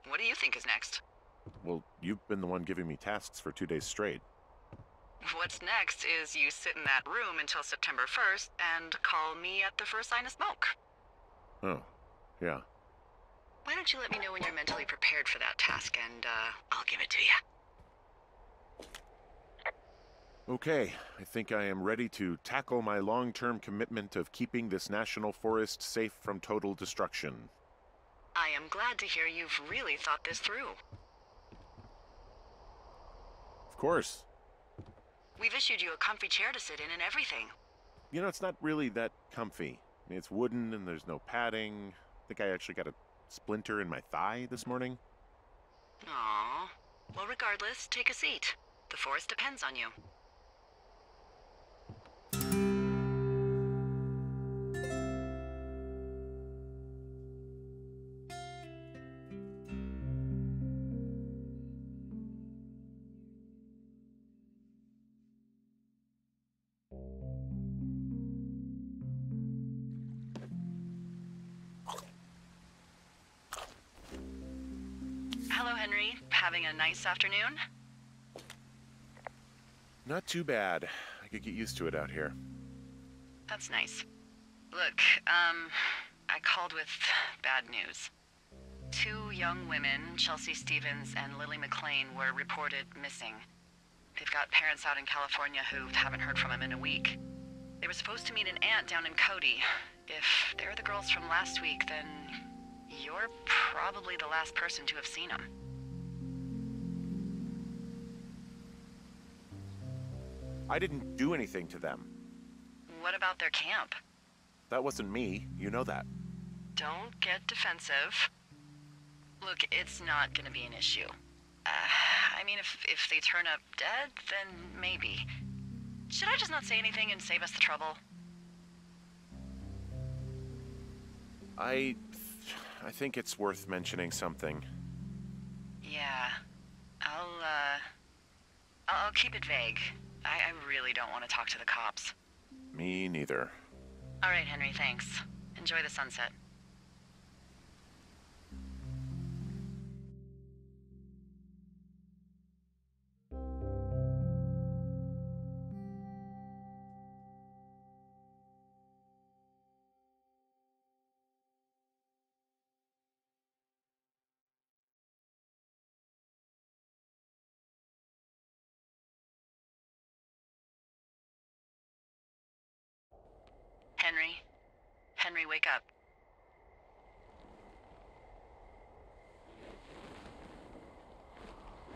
What do you think is next? Well, you've been the one giving me tasks for 2 days straight. What's next is you sit in that room until September 1st and call me at the first sign of smoke. Oh, yeah. Why don't you let me know when you're mentally prepared for that task, and I'll give it to you. Okay, I think I am ready to tackle my long-term commitment of keeping this national forest safe from total destruction. I am glad to hear you've really thought this through. Of course. We've issued you a comfy chair to sit in and everything. You know, it's not really that comfy. I mean, it's wooden and there's no padding. I think I actually got a splinter in my thigh this morning. Aww. Well, regardless, take a seat. The forest depends on you. Hello, Henry. Having a nice afternoon? Not too bad. I could get used to it out here. That's nice. Look, I called with bad news. 2 young women, Chelsea Stevens and Lily McLean, were reported missing. They've got parents out in California who haven't heard from them in a week. They were supposed to meet an aunt down in Cody. If they're the girls from last week, then you're probably the last person to have seen them. I didn't do anything to them. What about their camp? That wasn't me. You know that. Don't get defensive. Look, it's not gonna be an issue. I mean, if they turn up dead, then maybe. Should I just not say anything and save us the trouble? I think it's worth mentioning something. Yeah. I'll keep it vague. I really don't want to talk to the cops. Me neither. All right, Henry, thanks. Enjoy the sunset. Henry? Henry, wake up.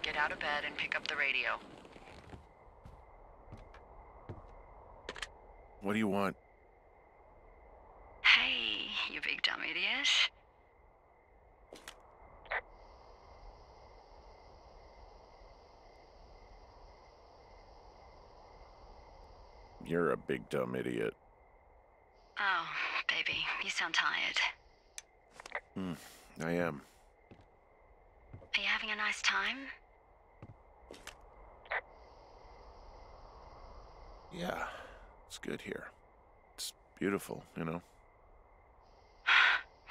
Get out of bed and pick up the radio. What do you want? Hey, you big dumb idiot. You're a big dumb idiot. Oh, baby, you sound tired. I am. Are you having a nice time? Yeah, it's good here. It's beautiful, you know?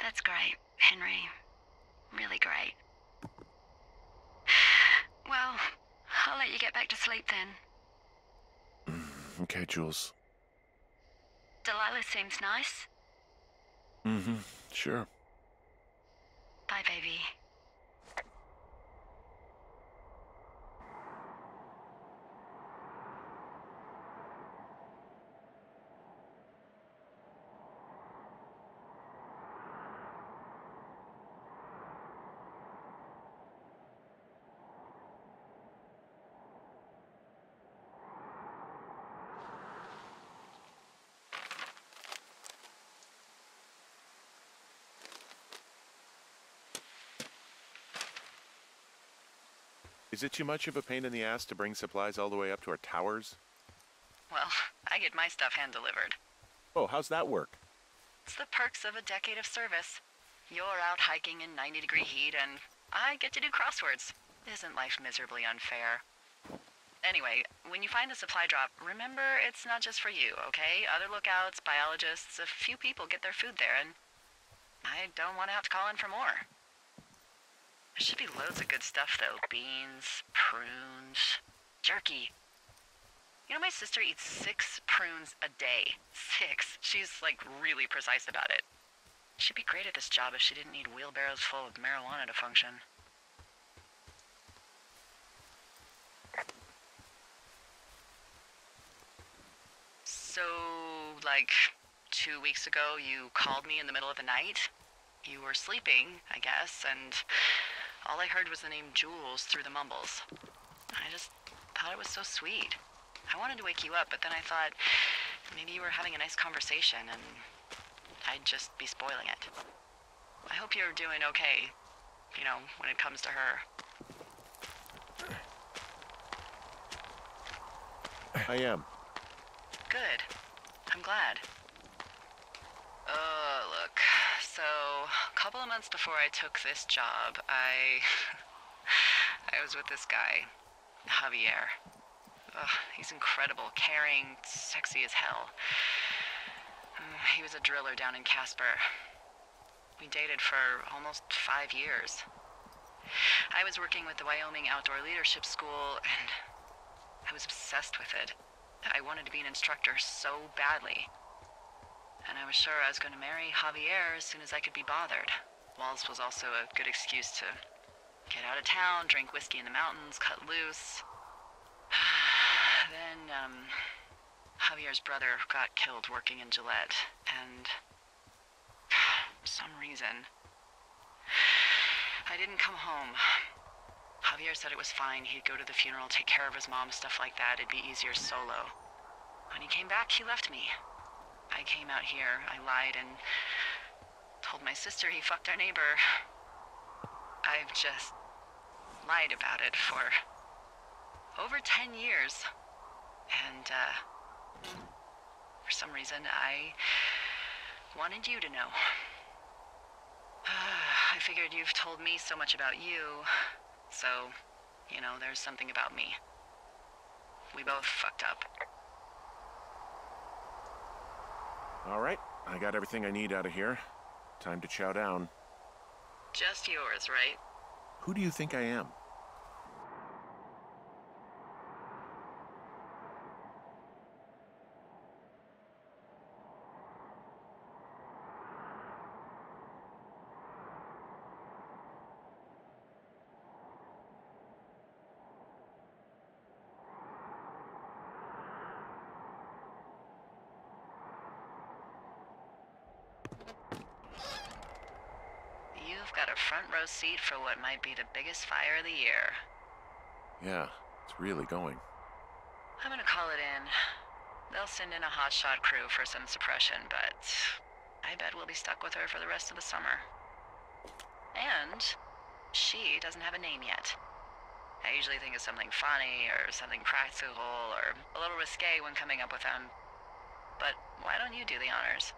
That's great, Henry. Really great. Well, I'll let you get back to sleep then. Okay, Jules. Delilah seems nice. Sure. Bye, baby. Is it too much of a pain in the ass to bring supplies all the way up to our towers? Well, I get my stuff hand-delivered. Oh, how's that work? It's the perks of a decade of service. You're out hiking in 90-degree heat, and I get to do crosswords. Isn't life miserably unfair? Anyway, when you find a supply drop, remember it's not just for you, okay? Other lookouts, biologists, a few people get their food there, and I don't want to have to call in for more. should be loads of good stuff, though. Beans, prunes, jerky. You know, my sister eats 6 prunes a day. 6. She's, like, really precise about it. She'd be great at this job if she didn't need wheelbarrows full of marijuana to function. So, like, 2 weeks ago, you called me in the middle of the night? You were sleeping, I guess, and all I heard was the name Jules through the mumbles. I just thought it was so sweet. I wanted to wake you up, but then I thought maybe you were having a nice conversation and I'd just be spoiling it. I hope you're doing okay, you know, when it comes to her. I am. Good. I'm glad. Look, so a couple of months before I took this job, I was with this guy, Javier. He's incredible, caring, sexy as hell. He was a driller down in Casper. We dated for almost 5 years. I was working with the Wyoming Outdoor Leadership School, and I was obsessed with it. I wanted to be an instructor so badly. And I was sure I was going to marry Javier as soon as I could be bothered. Walls was also a good excuse to get out of town, drink whiskey in the mountains, cut loose. Then, Javier's brother got killed working in Gillette, and for some reason, I didn't come home. Javier said it was fine. He'd go to the funeral, take care of his mom, stuff like that. It'd be easier solo. When he came back, he left me. I came out here, I lied, and told my sister he fucked our neighbor. I've just lied about it for over 10 years. And, for some reason, I wanted you to know. I figured you've told me so much about you, so, you know, there's something about me. We both fucked up. All right, I got everything I need out of here. Time to chow down. Just yours, right? Who do you think I am? You've got a front row seat for what might be the biggest fire of the year. Yeah, it's really going. I'm gonna call it in. They'll send in a hotshot crew for some suppression, but I bet we'll be stuck with her for the rest of the summer. And she doesn't have a name yet. I usually think of something funny or something practical or a little risque when coming up with them. But why don't you do the honors?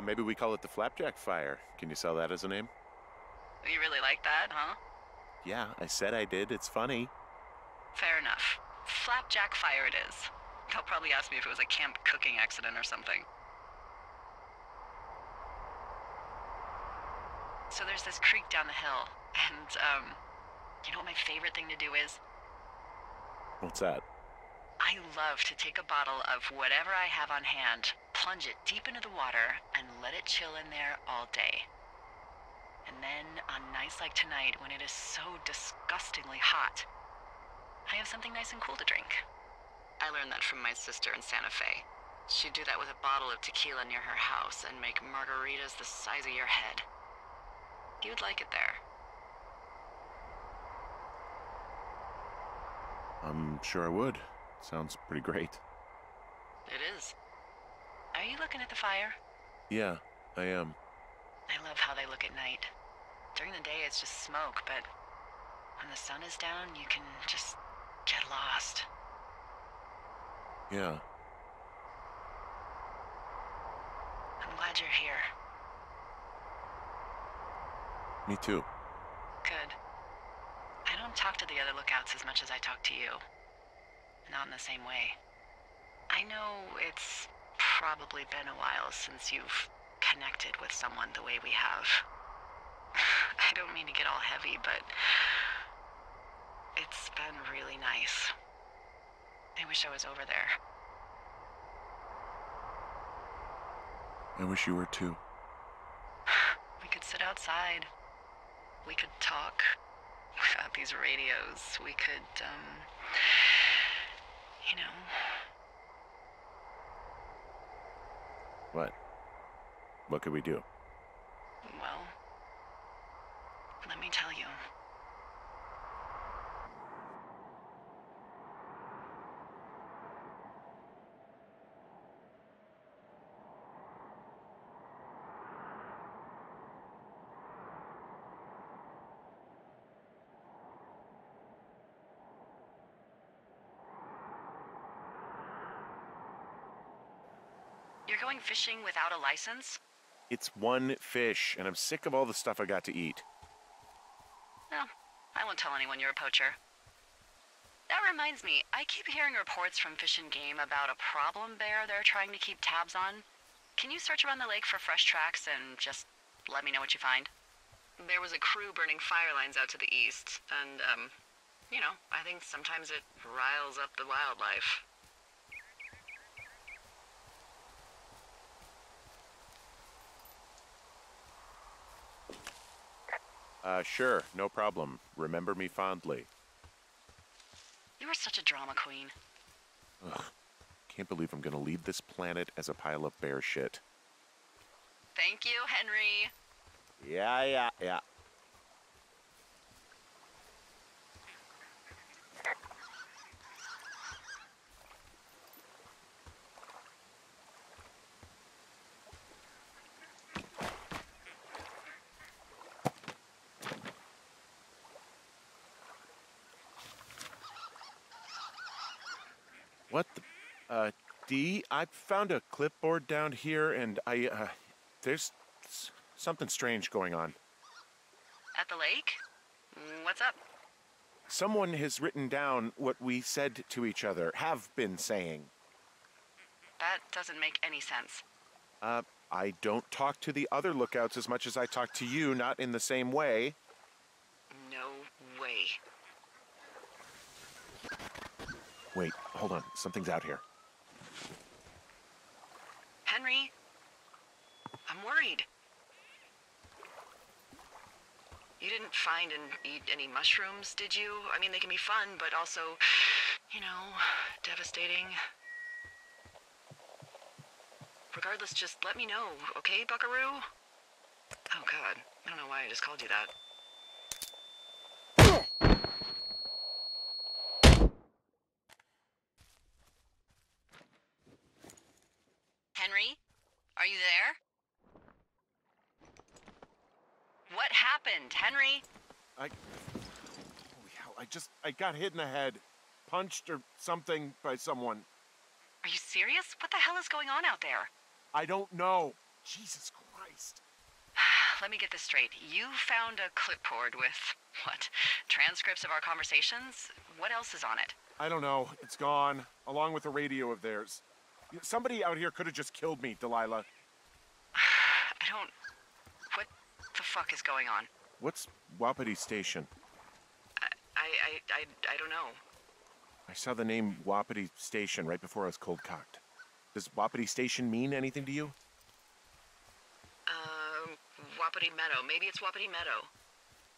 Maybe we call it the Flapjack Fire. Can you sell that as a name? You really like that, huh? Yeah, I said I did. It's funny. Fair enough. Flapjack Fire it is. They'll probably ask me if it was a camp cooking accident or something. So there's this creek down the hill, and, you know what my favorite thing to do is? What's that? I love to take a bottle of whatever I have on hand, plunge it deep into the water, and let it chill in there all day. And then, on nights like tonight, when it is so disgustingly hot, I have something nice and cool to drink. I learned that from my sister in Santa Fe. She'd do that with a bottle of tequila near her house and make margaritas the size of your head. You'd like it there. I'm sure I would. Sounds pretty great. It is. Are you looking at the fire? Yeah, I am. I love how they look at night. During the day, it's just smoke, but when the sun is down, you can just get lost. Yeah. I'm glad you're here. Me too. Good. I don't talk to the other lookouts as much as I talk to you. Not in the same way. I know it's probably been a while since you've connected with someone the way we have. I don't mean to get all heavy, but it's been really nice. I wish I was over there. I wish you were too. We could sit outside. We could talk without these radios. We could, you know. What? What could we do? Well, let me tell you. You're going fishing without a license? It's one fish, and I'm sick of all the stuff I got to eat. No, I won't tell anyone you're a poacher. That reminds me, I keep hearing reports from Fish and Game about a problem bear they're trying to keep tabs on. Can you search around the lake for fresh tracks and just let me know what you find? There was a crew burning fire lines out to the east, and, you know, I think sometimes it riles up the wildlife. Sure, no problem. Remember me fondly. You are such a drama queen. Ugh, can't believe I'm gonna leave this planet as a pile of bear shit. Thank you, Henry. Yeah. What the, Dee, I found a clipboard down here and there's something strange going on. At the lake? What's up? Someone has written down what we said to each other, have been saying. That doesn't make any sense. I don't talk to the other lookouts as much as I talk to you, not in the same way. No way. Wait, hold on. Something's out here. Henry? I'm worried. You didn't find and eat any mushrooms, did you? I mean, they can be fun, but also, you know, devastating. Regardless, just let me know, okay, buckaroo? Oh, God. I don't know why I just called you that. Henry? Are you there? What happened, Henry? Holy hell, I got hit in the head. Punched or something by someone. Are you serious? What the hell is going on out there? I don't know. Jesus Christ. Let me get this straight. You found a clipboard with, what, transcripts of our conversations? What else is on it? I don't know. It's gone, along with a radio of theirs. Somebody out here could have just killed me, Delilah. What the fuck is going on? What's Wapiti Station? I don't know. I saw the name Wapiti Station right before I was cold-cocked. Does Wapiti Station mean anything to you? Wapiti Meadow. Maybe it's Wapiti Meadow.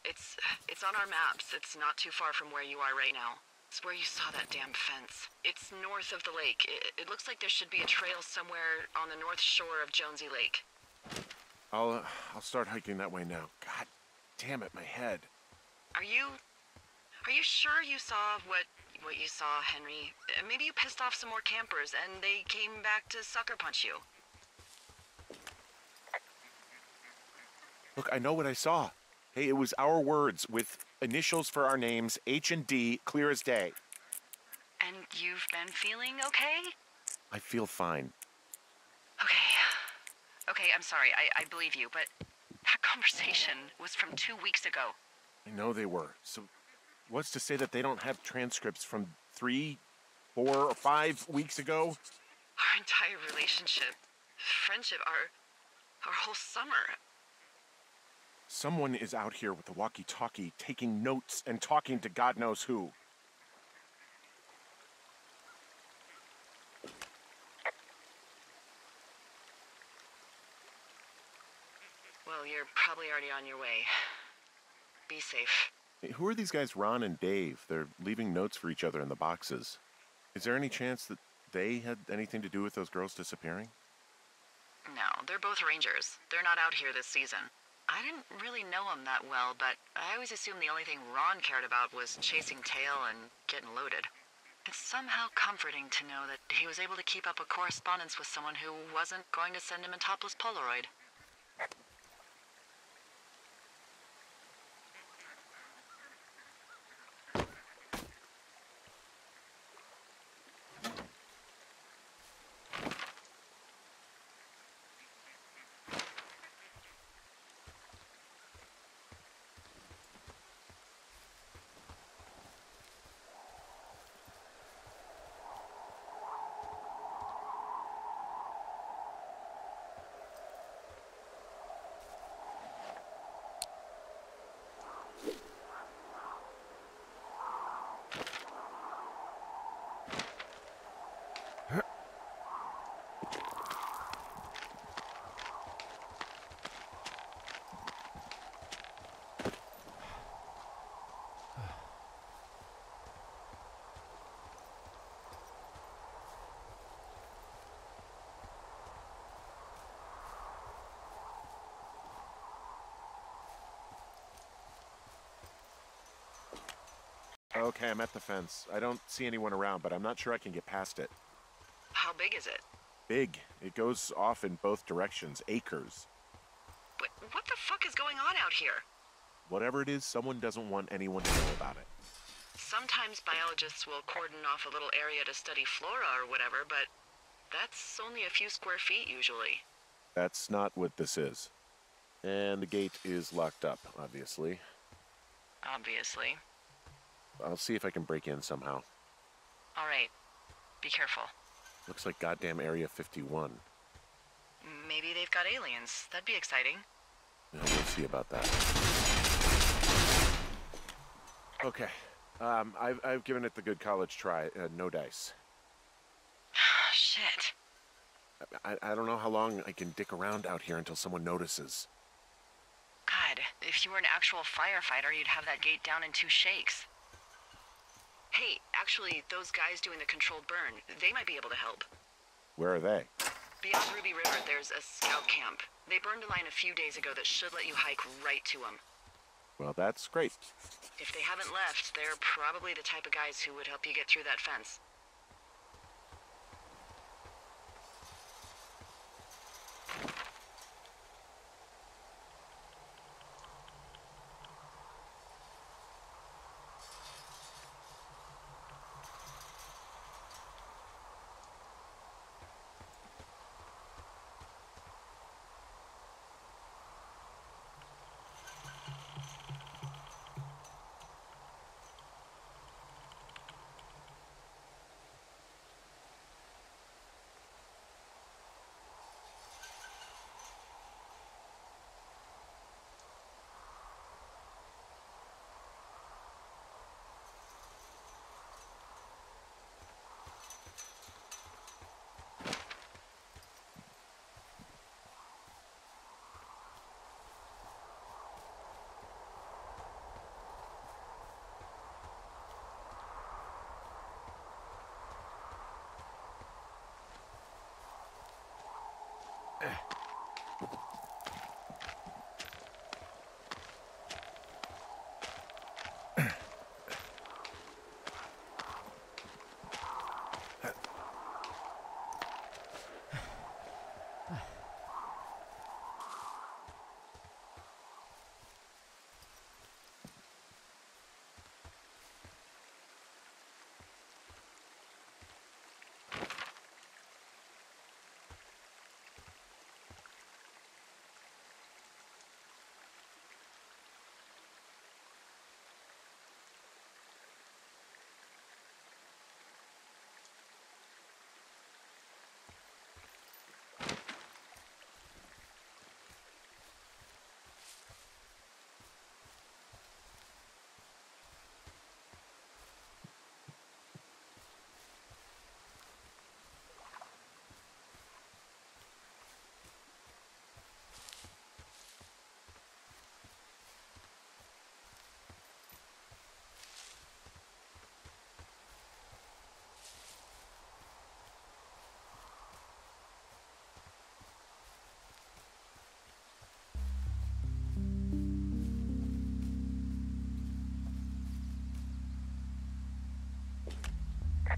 It's on our maps. It's not too far from where you are right now. It's where you saw that damn fence. It's north of the lake. It looks like there should be a trail somewhere on the north shore of Jonesy Lake. I'll start hiking that way now. God damn it, my head. Are you sure you saw what you saw, Henry? Maybe you pissed off some more campers and they came back to sucker punch you. Look, I know what I saw. Hey, it was our words with initials for our names, H and D, clear as day. And you've been feeling okay? I feel fine. Okay, I'm sorry, I believe you, but that conversation was from 2 weeks ago. I know they were. So what's to say that they don't have transcripts from 3, 4, or 5 weeks ago? Our entire relationship, friendship, our whole summer. Someone is out here with the walkie-talkie, taking notes and talking to God knows who. Well, you're probably already on your way. Be safe. Hey, who are these guys, Ron and Dave? They're leaving notes for each other in the boxes. Is there any chance that they had anything to do with those girls disappearing? No, they're both rangers. They're not out here this season. I didn't really know them that well, but I always assumed the only thing Ron cared about was chasing tail and getting loaded. It's somehow comforting to know that he was able to keep up a correspondence with someone who wasn't going to send him a topless Polaroid. Okay, I'm at the fence. I don't see anyone around, but I'm not sure I can get past it. How big is it? Big. It goes off in both directions. Acres. But what the fuck is going on out here? Whatever it is, someone doesn't want anyone to know about it. Sometimes biologists will cordon off a little area to study flora or whatever, but that's only a few square feet usually. That's not what this is. And the gate is locked up, obviously. Obviously. I'll see if I can break in somehow. All right. Be careful. Looks like goddamn Area 51. Maybe they've got aliens. That'd be exciting. Yeah, we'll see about that. Okay. I've given it the good college try. No dice. Shit. I don't know how long I can dick around out here until someone notices. God, if you were an actual firefighter, you'd have that gate down in 2 shakes. Hey, actually, those guys doing the controlled burn, they might be able to help. Where are they? Beyond Ruby River, there's a scout camp. They burned a line a few days ago that should let you hike right to them. Well, that's great. If they haven't left, they're probably the type of guys who would help you get through that fence.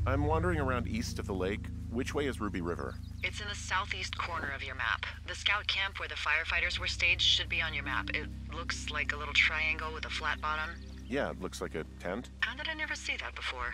I'm wandering around east of the lake. Which way is Ruby River? It's in the southeast corner of your map. The scout camp where the firefighters were staged should be on your map. It looks like a little triangle with a flat bottom. Yeah, it looks like a tent. How did I never see that before?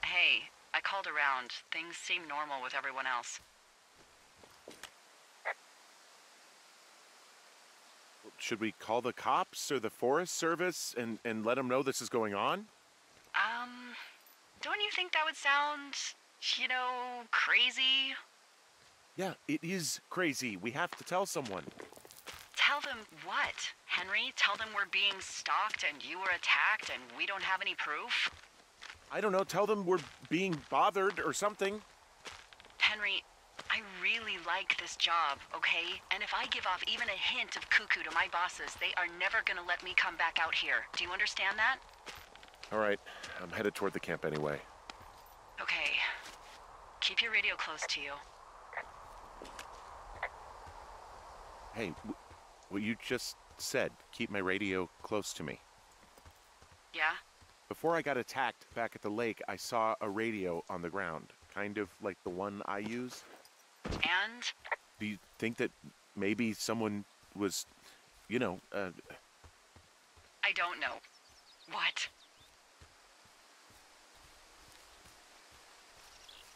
Hey, I called around. Things seem normal with everyone else. Should we call the cops or the Forest Service and let them know this is going on? Don't you think that would sound, crazy? Yeah, it is crazy. We have to tell someone. Tell them what, Henry? Tell them we're being stalked and you were attacked and we don't have any proof? I don't know, tell them we're being bothered or something. Henry, I really like this job, okay? And if I give off even a hint of cuckoo to my bosses, they are never gonna let me come back out here. Do you understand that? All right, I'm headed toward the camp anyway. Okay. Keep your radio close to you. Hey, what you just said, keep my radio close to me. Yeah? Before I got attacked back at the lake, I saw a radio on the ground, kind of like the one I use. And? Do you think that maybe someone was, I don't know. What?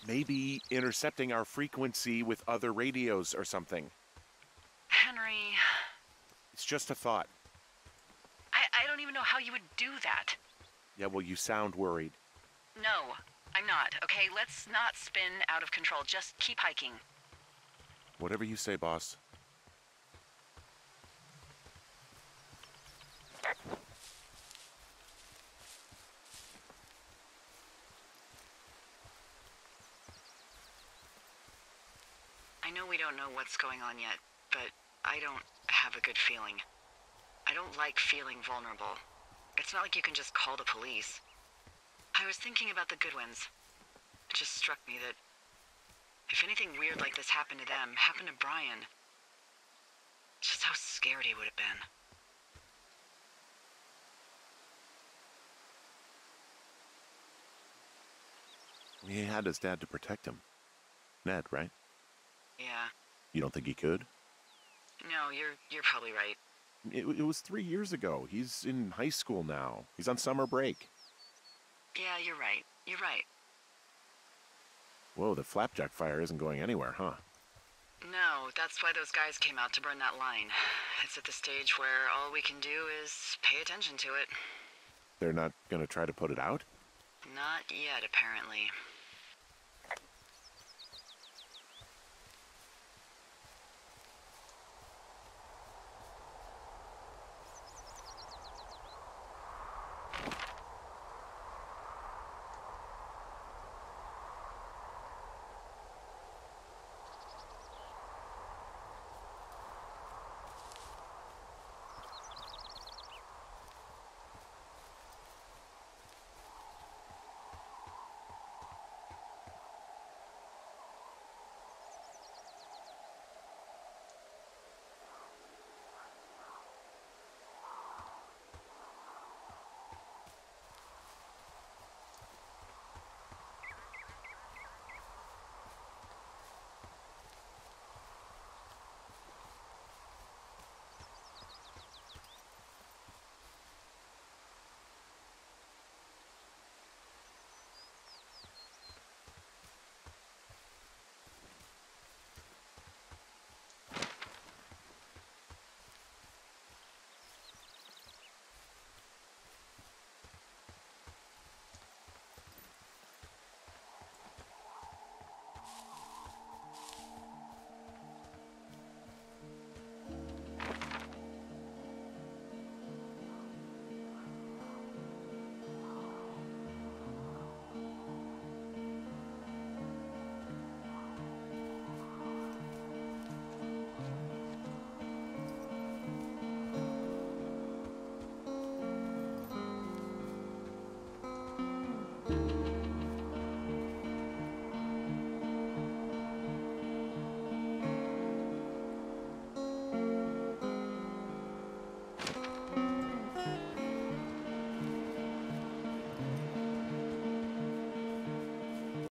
maybe intercepting our frequency with other radios or something? Henry... It's just a thought. I don't even know how you would do that. Yeah, well, you sound worried. No, I'm not, okay? Let's not spin out of control. Just keep hiking. Whatever you say, boss. I know we don't know what's going on yet, but I don't have a good feeling. I don't like feeling vulnerable. It's not like you can just call the police. I was thinking about the Goodwins. It just struck me that if anything weird like this happened to them, happened to Brian, just how scared he would have been. He had his dad to protect him. Ned, right? Yeah. You don't think he could? No, you're probably right. It was 3 years ago. He's in high school now. He's on summer break. Yeah, you're right. You're right. Whoa, the flapjack fire isn't going anywhere, huh? No, that's why those guys came out to burn that line. It's at the stage where all we can do is pay attention to it. They're not gonna try to put it out? Not yet, apparently.